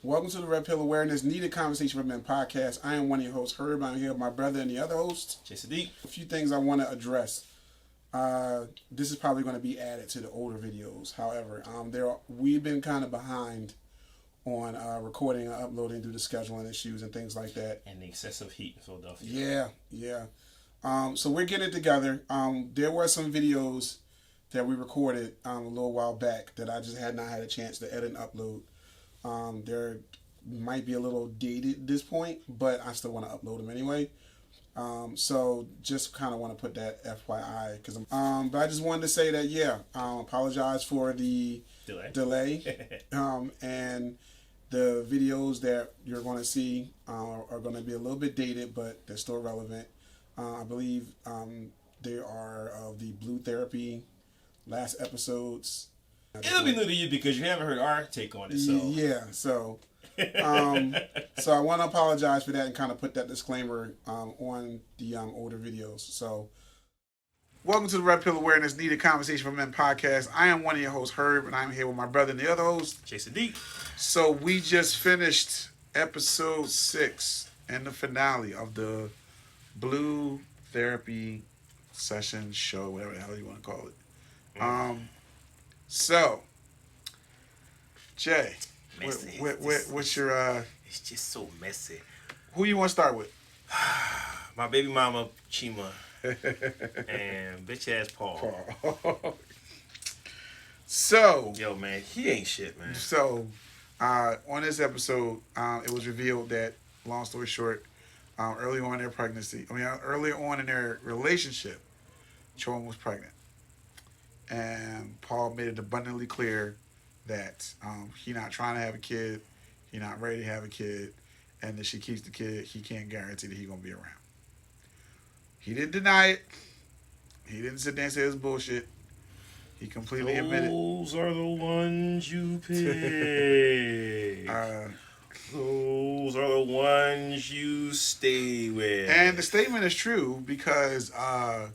Welcome to the Red Pill Awareness Needed Conversation for Men podcast. I am one of your hosts, Herb. I'm here with my brother and the other host, Jason. A few things I want to address. This is probably going to be added to the older videos. However, we've been kind of behind on recording and uploading due to scheduling issues and things like that. And the excessive heat in Philadelphia. Yeah. So we're getting it together. There were some videos that we recorded a little while back that I just had not had a chance to edit and upload. They're might be a little dated at this point, but I still want to upload them anyway. So just kind of want to put that FYI because but I just wanted to say that apologize for the delay. And the videos that you're going to see are going to be a little bit dated, but they're still relevant. I believe they are of the Blue Therapy last episodes. It'll be new to you because you haven't heard our take on it. So yeah, so I want to apologize for that and kind of put that disclaimer on the older videos. So, welcome to the Red Pill Awareness Needed Conversation for Men podcast. I am one of your hosts, Herb, and I'm here with my brother and the other host, Jason. So we just finished episode 6 and the finale of the Blue Therapy session show, whatever the hell you want to call it. So, Jay, what's your it's just so messy. Who you want to start with? My baby mama Chima and bitch ass Paul. So, yo man, he ain't shit, man. So, on this episode, it was revealed that, long story short, early on in their pregnancy, early on in their relationship, Choen was pregnant. And Paul made it abundantly clear that he not trying to have a kid, he not ready to have a kid, and if she keeps the kid, he can't guarantee that he's going to be around. He didn't deny it. He didn't sit there and say it was bullshit. He completely admitted. Those are the ones you pick. Those are the ones you stay with. And the statement is true because of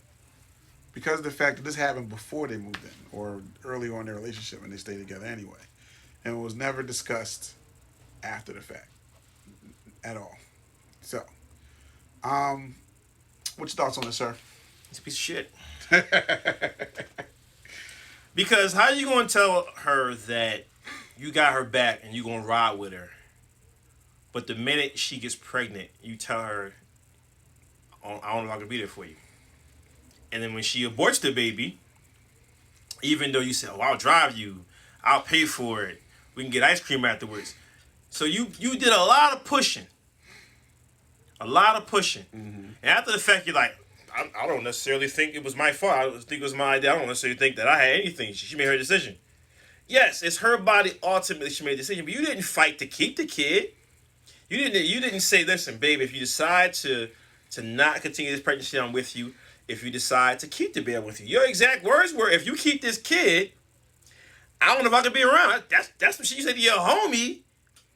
the fact that this happened before they moved in or early on in their relationship and they stayed together anyway. And it was never discussed after the fact at all. So, what's your thoughts on this, sir? It's a piece of shit. Because how you going to tell her that you got her back and you going to ride with her, but the minute she gets pregnant, you tell her, I don't know if I can be there for you. And then when she aborts the baby, even though you say, oh, I'll drive you, I'll pay for it, we can get ice cream afterwards. So you did a lot of pushing. Mm-hmm. And after the fact, you're like, I don't necessarily think it was my fault. I think it was my idea. I don't necessarily think that I had anything. She made her decision. Yes, it's her body. Ultimately, she made a decision. But you didn't fight to keep the kid. You didn't say, listen, baby, if you decide to not continue this pregnancy, I'm with you. If you decide to keep the baby with you. Your exact words were, if you keep this kid, I don't know if I can be around. That's what she said to your homie.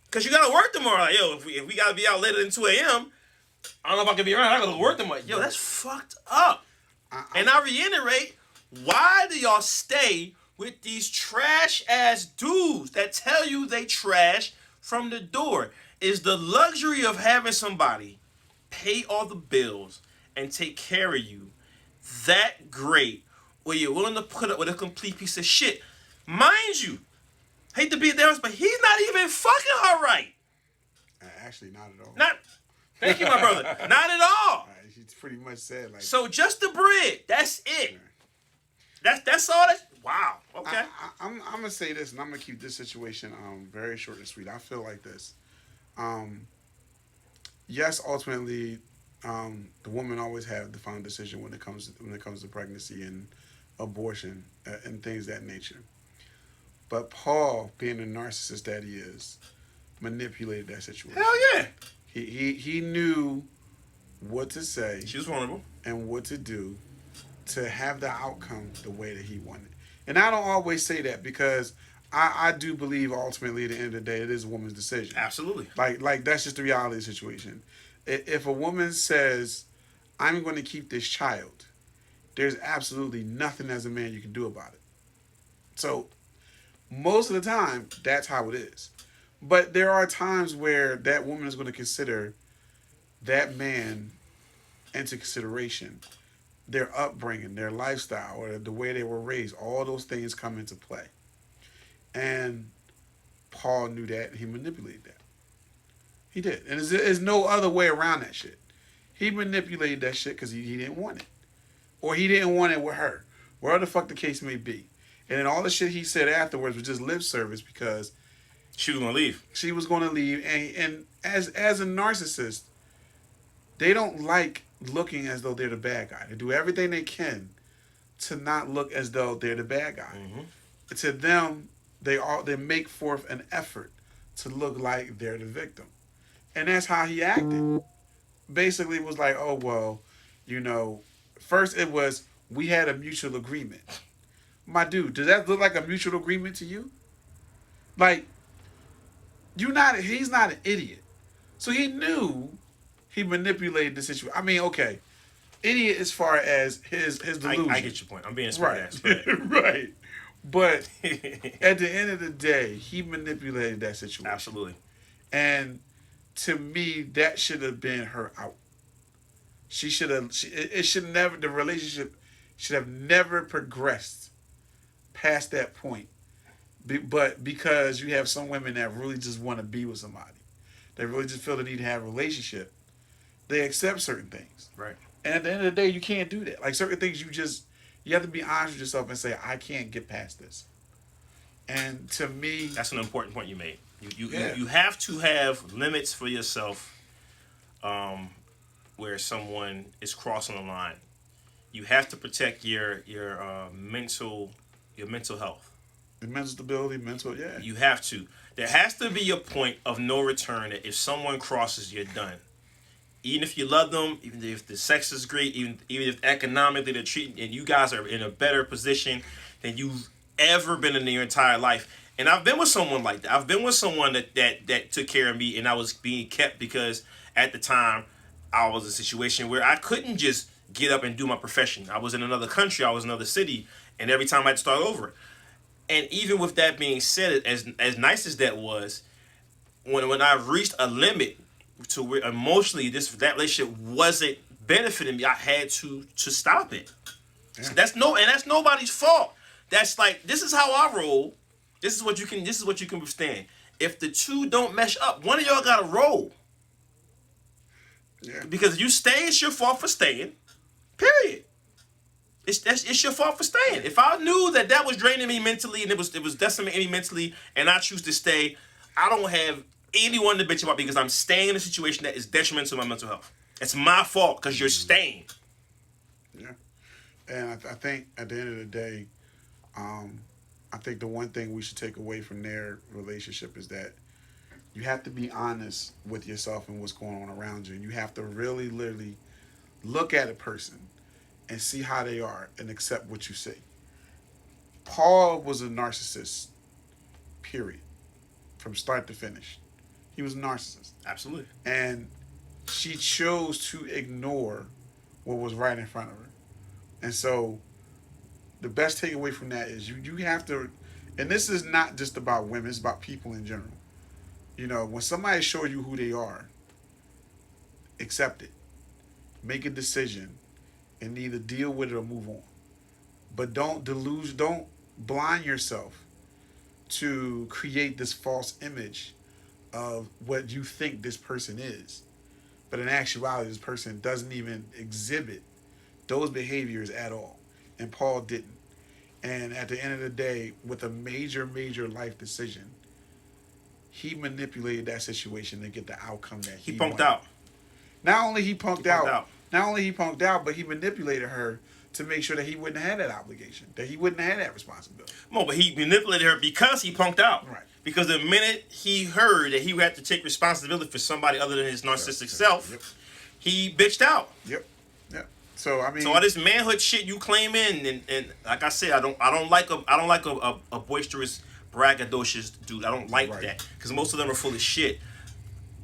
Because you got to work tomorrow. Like, yo, if we got to be out later than 2 a.m., I don't know if I can be around. I got to work tomorrow. Yo, that's fucked up. And I reiterate, why do y'all stay with these trash-ass dudes that tell you they trash from the door? Is the luxury of having somebody pay all the bills and take care of you that great where you're willing to put up with a complete piece of shit? Mind you, hate to be there, but he's not even fucking her right. Actually, not at all. Thank you, my brother. Not at all. She pretty much said like. So just the bread. That's it. That's all. Wow. Okay. I'm gonna say this, and I'm gonna keep this situation very short and sweet. I feel like this. Yes, ultimately, the woman always have the final decision when it comes to pregnancy and abortion and things of that nature. But Paul, being the narcissist that he is, manipulated that situation. Hell yeah. He knew what to say. She was vulnerable. And what to do to have the outcome the way that he wanted. And I don't always say that because I do believe ultimately at the end of the day it is a woman's decision. Absolutely. Like that's just the reality of the situation. If a woman says, I'm going to keep this child, there's absolutely nothing as a man you can do about it. So most of the time, that's how it is. But there are times where that woman is going to consider that man into consideration, their upbringing, their lifestyle, or the way they were raised. All those things come into play. And Paul knew that, and he manipulated that. He did. And there's no other way around that shit. He manipulated that shit because he didn't want it. Or he didn't want it with her. Whatever the fuck the case may be. And then all the shit he said afterwards was just lip service because She was gonna leave. she was going to leave. And as a narcissist, they don't like looking as though they're the bad guy. They do everything they can to not look as though they're the bad guy. Mm-hmm. To them, they make forth an effort to look like they're the victim. And that's how he acted. Basically, it was like, oh, well, first it was, we had a mutual agreement. My dude, does that look like a mutual agreement to you? Like, he's not an idiot. So he knew he manipulated the situation. I mean, okay, idiot as far as his delusion. I get your point. I'm being smart ass. Right. But at the end of the day, he manipulated that situation. Absolutely. And to me, that should have been her out. She should have. It should never. The relationship should have never progressed past that point. But because you have some women that really just want to be with somebody, they really just feel the need to have a relationship, they accept certain things. Right. And at the end of the day, you can't do that. Like certain things, you have to be honest with yourself and say, I can't get past this. And to me, that's an important point you made. You have to have limits for yourself, where someone is crossing the line. You have to protect your mental health. Your mental stability, yeah. You have to. There has to be a point of no return that if someone crosses, you're done. Even if you love them, even if the sex is great, even if economically they're treating, and you guys are in a better position than you've ever been in your entire life. And I've been with someone like that. I've been with someone that took care of me, and I was being kept because at the time I was in a situation where I couldn't just get up and do my profession. I was in another country, I was in another city, and every time I had to start over. And even with that being said, as nice as that was, when I reached a limit to where emotionally that relationship wasn't benefiting me, I had to stop it. Yeah. So that's nobody's fault. That's like, this is how I roll. This is what you can withstand. If the two don't mesh up, one of y'all gotta roll. Yeah. Because if you stay, it's your fault for staying. Period. It's your fault for staying. If I knew that was draining me mentally and it was decimating me mentally, and I choose to stay, I don't have anyone to bitch about because I'm staying in a situation that is detrimental to my mental health. It's my fault because you're staying. Yeah, and I think at the end of the day, I think the one thing we should take away from their relationship is that you have to be honest with yourself and what's going on around you, and you have to really, literally look at a person and see how they are and accept what you see. Paul was a narcissist, period, from start to finish. He was a narcissist. Absolutely. And she chose to ignore what was right in front of her. And so the best takeaway from that is you have to, and this is not just about women, it's about people in general. When somebody shows you who they are, accept it. Make a decision and either deal with it or move on. But don't blind yourself to create this false image of what you think this person is. But in actuality, this person doesn't even exhibit those behaviors at all. And Paul didn't. And at the end of the day, with a major, major life decision, he manipulated that situation to get the outcome that he punked wanted. Out. Not only he punked out, but he manipulated her to make sure that he wouldn't have that obligation, that he wouldn't have that responsibility. No, but he manipulated her because he punked out. Right. Because the minute he heard that he would have to take responsibility for somebody other than his narcissistic self, he bitched out. Yep. So I mean, all this manhood shit you claiming, and like I said, I don't like a boisterous, braggadocious dude. I don't like that because most of them are full of shit.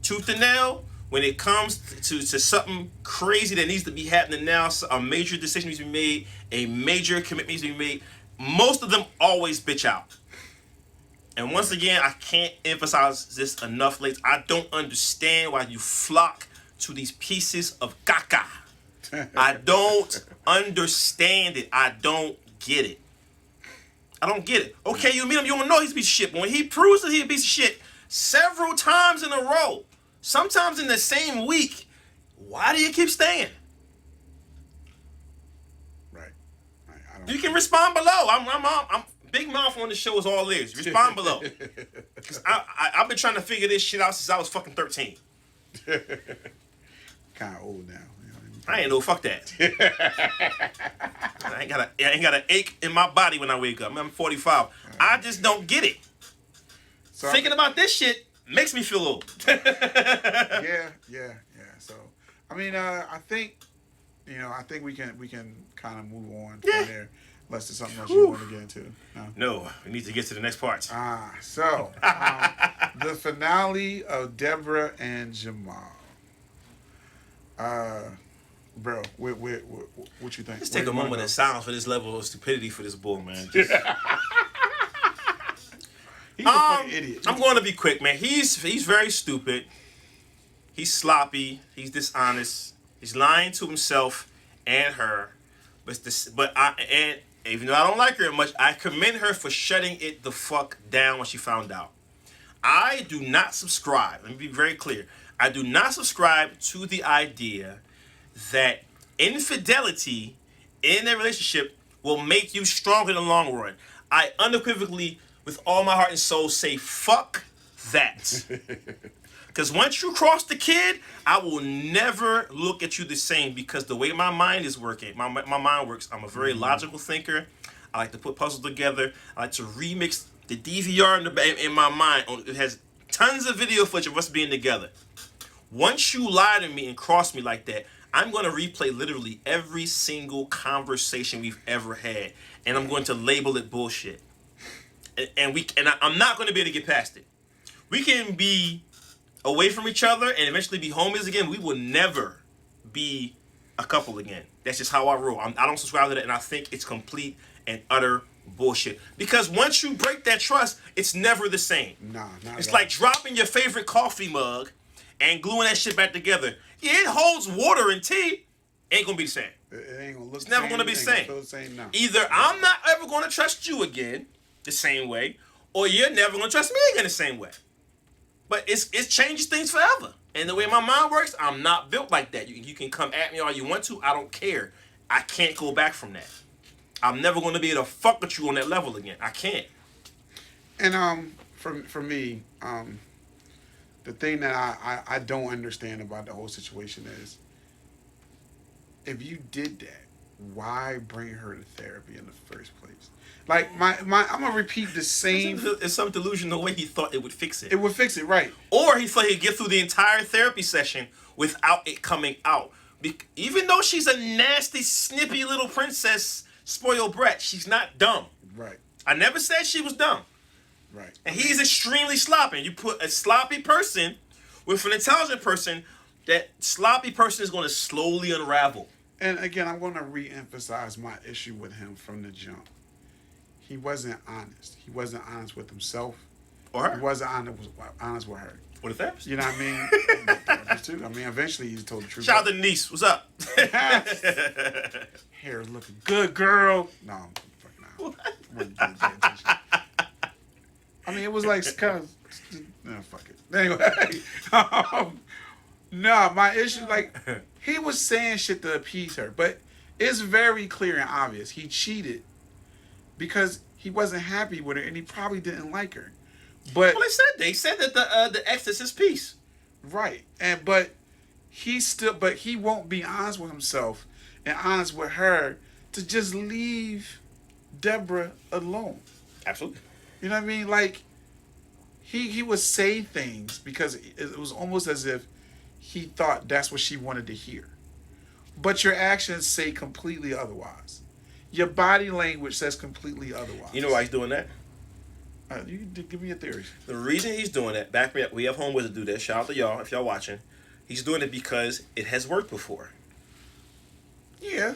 Tooth and nail. When it comes to something crazy that needs to be happening now, a major decision needs to be made, a major commitment needs to be made, most of them always bitch out. And once again, I can't emphasize this enough, ladies. I don't understand why you flock to these pieces of caca. I don't understand it. I don't get it. I don't get it. Okay, you meet him, you don't know he's a piece of shit. But when he proves that he's a piece of shit several times in a row, sometimes in the same week, why do you keep staying? Right. I don't You can respond below. I'm Big Mouth on the show is all ears. Respond below. Cause I've been trying to figure this shit out since I was fucking 13. Kind of old now. I ain't no fuck that. I ain't got an ache in my body when I wake up. I'm 45. I just don't get it. So thinking about this shit makes me feel old. Yeah. So I mean, I think we can kind of move on from there. Unless there's something else you want to get into. No, we need to get to the next part. So the finale of Deborah and Jamal. Bro, what you think? Let's take a moment of silence for this level of stupidity for this bull, man. He's a fucking idiot. I'm going to be quick, man. He's very stupid. He's sloppy. He's dishonest. He's lying to himself and her. And even though I don't like her much, I commend her for shutting it the fuck down when she found out. I do not subscribe. Let me be very clear. I do not subscribe to the idea that infidelity in a relationship will make you stronger in the long run. I unequivocally, with all my heart and soul, say fuck that. Because once you cross the kid, I will never look at you the same, because the way my mind is working, my mind works, I'm a very logical thinker. I like to put puzzles together. I like to remix the DVR in my mind. It has tons of video footage of us being together. Once you lie to me and cross me like that, I'm going to replay literally every single conversation we've ever had, and I'm going to label it bullshit. I'm not going to be able to get past it. We can be away from each other and eventually be homies again. We will never be a couple again. That's just how I roll. I don't subscribe to that, and I think it's complete and utter bullshit. Because once you break that trust, it's never the same. Nah, not it's at like all. dropping your favorite coffee mug and gluing that shit back together. Yeah, it holds water and tea. Ain't gonna be the same. It ain't gonna look. It's never gonna be the same. Feel the same now. Either I'm not ever gonna trust you again the same way, or you're never gonna trust me again the same way. But it changes things forever. And the way my mind works, I'm not built like that. You can come at me all you want to. I don't care. I can't go back from that. I'm never gonna be able to fuck with you on that level again. I can't. And for me, the thing that I don't understand about the whole situation is, if you did that, why bring her to therapy in the first place? Like I'm gonna repeat the same. It's some delusional way he thought it would fix it. It would fix it, right? Or he thought he'd get through the entire therapy session without it coming out. Even though she's a nasty, snippy little princess, spoiled brat, she's not dumb. Right. I never said she was dumb. Right. And he's extremely sloppy. You put a sloppy person with an intelligent person, that sloppy person is going to slowly unravel. And again, I'm going to re-emphasize my issue with him from the jump. He wasn't honest. He wasn't honest with himself. Or her. He wasn't honest with her. Or the therapist. You know what I mean? The therapist too. I mean, eventually he told the truth. Shout out to Denise. What's up? Hair is looking good, girl. No, I'm fucking out. I mean, it was like kind of. No, fuck it. Anyway, no, my issue, like, he was saying shit to appease her, but it's very clear and obvious he cheated because he wasn't happy with her and he probably didn't like her. But well, they said that the ex is his piece. Right, but he won't be honest with himself and honest with her to just leave Deborah alone. Absolutely. You know what I mean? Like, he would say things because it was almost as if he thought that's what she wanted to hear. But your actions say completely otherwise. Your body language says completely otherwise. You know why he's doing that? You give me your theory. The reason he's doing that, back me up. We have homeboys that do that. Shout out to y'all if y'all watching. He's doing it because it has worked before. Yeah.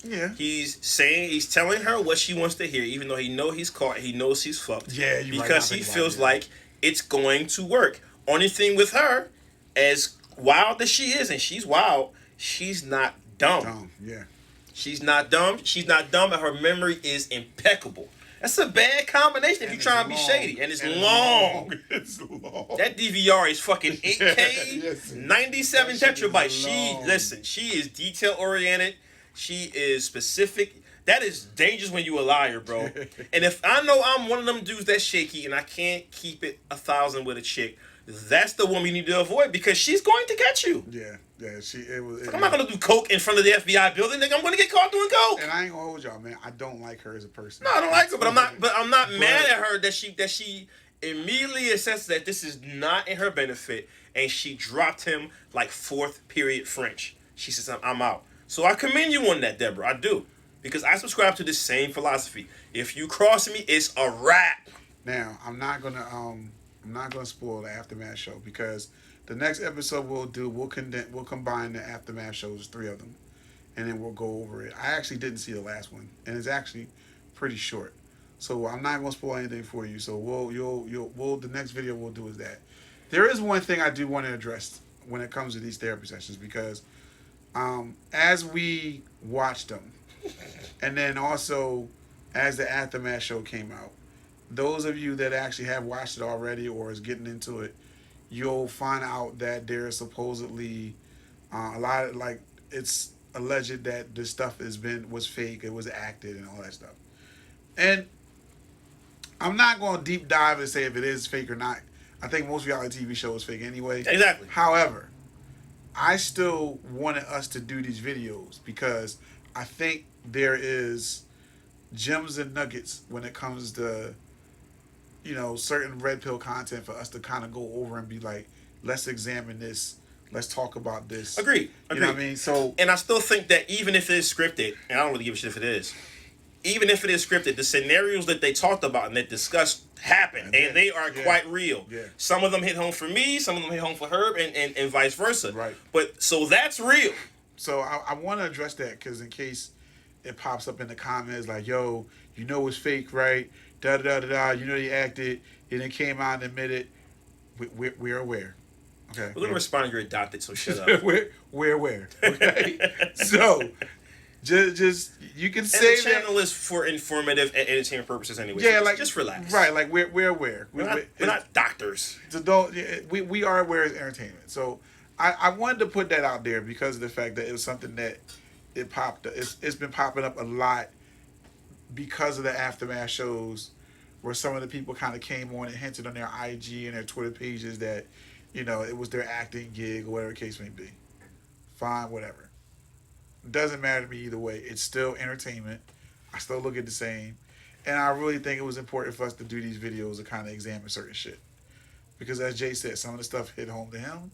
Yeah. He's telling her what she wants to hear, even though he he's caught. He knows he's fucked. Yeah, you're right. Because he feels like it's going to work. Only thing with her, as wild as she is, and she's wild, she's not dumb. Yeah. She's not dumb. She's not dumb, and her memory is impeccable. That's a bad combination if you're trying to be shady. And it's long. It's long. That DVR is fucking 8K, Yes, 97 tetrabytes. She is detail oriented. She is specific. That is dangerous when you a liar, bro. And if I know I'm one of them dudes that's shaky and I can't keep it 1,000 with a chick, that's the woman you need to avoid because she's going to get you. Yeah. I'm not gonna do coke in front of the FBI building. Nigga, I'm gonna get caught doing coke. And I ain't gonna hold y'all, man. I don't like her as a person. No, I don't like her, but I'm not mad at her that she immediately assesses that this is not in her benefit, and she dropped him like fourth period French. She says, I'm out. So I commend you on that, Deborah. I do, because I subscribe to the same philosophy. If you cross me, it's a wrap. Now I'm not gonna spoil the Aftermath show because the next episode we'll combine the Aftermath shows, 3 of them, and then we'll go over it. I actually didn't see the last one, and it's actually pretty short, so I'm not gonna spoil anything for you. So the next video we'll do is that. There is one thing I do want to address when it comes to these therapy sessions because, as we watched them, and then also as the Aftermath show came out, those of you that actually have watched it already or is getting into it, you'll find out that there's supposedly a lot of, like, it's alleged that this stuff was fake, it was acted and all that stuff. And I'm not going to deep dive and say if it is fake or not. I think most reality TV shows fake anyway. Exactly. However, I still wanted us to do these videos because I think there is gems and nuggets when it comes to, certain red pill content for us to kind of go over and be like, let's examine this. Let's talk about this. Agreed. You know what I mean? So, and I still think that even if it is scripted, and I don't really give a shit if it is, even if it is scripted, the scenarios that they talked about and they discussed happen, and they are quite real. Yeah. Some of them hit home for me, some of them hit home for Herb, and vice versa. Right. But so that's real. So I want to address that because in case it pops up in the comments like, yo, it's fake, right? Da da da da. They acted, and it came out and admitted. We're aware. Okay. We're gonna respond. You're adopted, so shut up. we're aware. Okay. So just you can say the channel is for informative and entertainment purposes anyway. Yeah, so like just relax. Right, like we're aware. We're not doctors. So we are aware of entertainment. So I wanted to put that out there because of the fact that it was something that it's been popping up a lot because of the Aftermath shows where some of the people kind of came on and hinted on their IG and their Twitter pages that, it was their acting gig or whatever the case may be. Fine, whatever. Doesn't matter to me either way. It's still entertainment. I still look at the same. And I really think it was important for us to do these videos to kind of examine certain shit. Because as Jay said, some of the stuff hit home to him,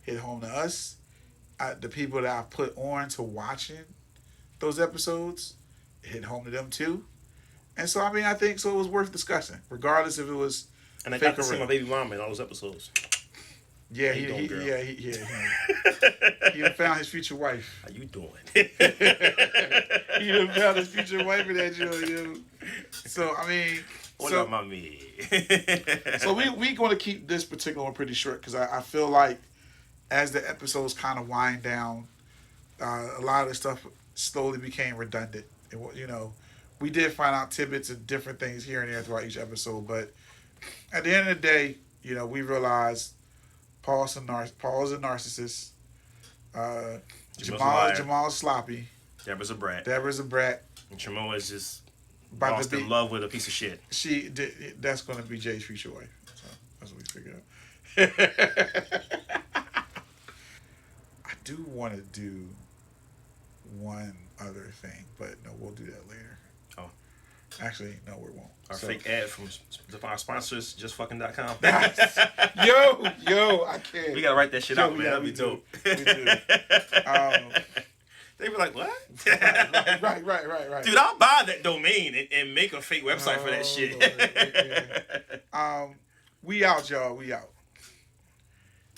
hit home to us. The people that I put on to watching those episodes, it hit home to them too. And so, I think so it was worth discussing, regardless if it was and I got to see my baby mama in all those episodes. Yeah, he found his future wife. How you doing? He done found his future wife in that joint, So Hola, mami. So we going to keep this particular one pretty short because I feel like as the episodes kind of wind down, a lot of the stuff slowly became redundant. We did find out tidbits of different things here and there throughout each episode, but at the end of the day, we realized Paul's a narcissist. Jamal's sloppy. Deborah's a brat. And Chamoa is just lost in love with a piece of shit. That's going to be Jay's future wife. So that's what we figured out. I do want to do one other thing, but no, we'll do that later. Oh. Actually, no, we won't. Our fake ad from our sponsors, justfucking.com. Yo, I can't. We got to write that shit out, man. That'd be dope. We do. They be like, what? Right. Dude, I'll buy that domain and make a fake website for that shit. We out, y'all. We out.